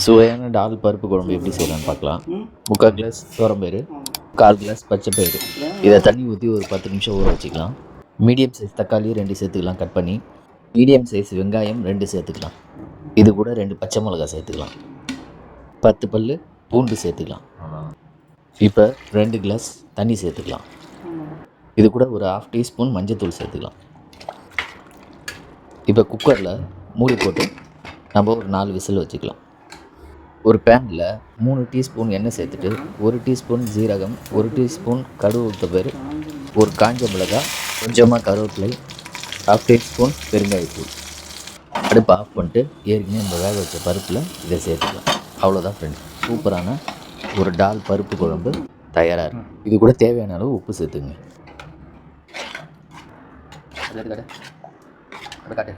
சுவையான டால் பருப்பு குழம்பு எப்படி செய்யலாம்னு பார்க்கலாம். 3/4 கிளாஸ் துவரம்பயிறு, 1/4 கிளாஸ் பச்சைப்பயிறு, இதை தண்ணி ஊற்றி ஒரு 10 நிமிஷம் ஊற வச்சுக்கலாம். மீடியம் சைஸ் தக்காளி 2 சேர்த்துக்கலாம் கட் பண்ணி. மீடியம் சைஸ் வெங்காயம் 2 சேர்த்துக்கலாம். இது கூட 2 பச்சை மிளகாய் சேர்த்துக்கலாம். 10 பல் பூண்டு சேர்த்துக்கலாம். இப்போ 2 கிளாஸ் தண்ணி சேர்த்துக்கலாம். இது கூட ஒரு 1/2 டீஸ்பூன் மஞ்சள்தூள் சேர்த்துக்கலாம். இப்போ குக்கரில் மூடி போட்டு நம்ம ஒரு 4 விசில் வச்சுக்கலாம். ஒரு பேனில் 3 டீஸ்பூன் எண்ணெய் சேர்த்துட்டு 1 டீஸ்பூன் ஜீரகம், 1 டீஸ்பூன் கடுகு உளுத்தம்பயிறு, ஒரு காஞ்ச மிளகாய், கொஞ்சமாக கருவேப்பிலை, 1/2 டீஸ்பூன் பெருங்காயத்தூள். அடுப்பை ஆஃப் பண்ணிட்டு ஏற்கனவே நம்ம வேக வச்ச பருப்பில் இதை சேர்த்துக்கலாம். அவ்வளோதான் ஃப்ரெண்ட்ஸ், சூப்பரான ஒரு டால் பருப்பு குழம்பு தயாராக இருக்கும். இது கூட தேவையான அளவு உப்பு சேர்த்துங்க. காட்டு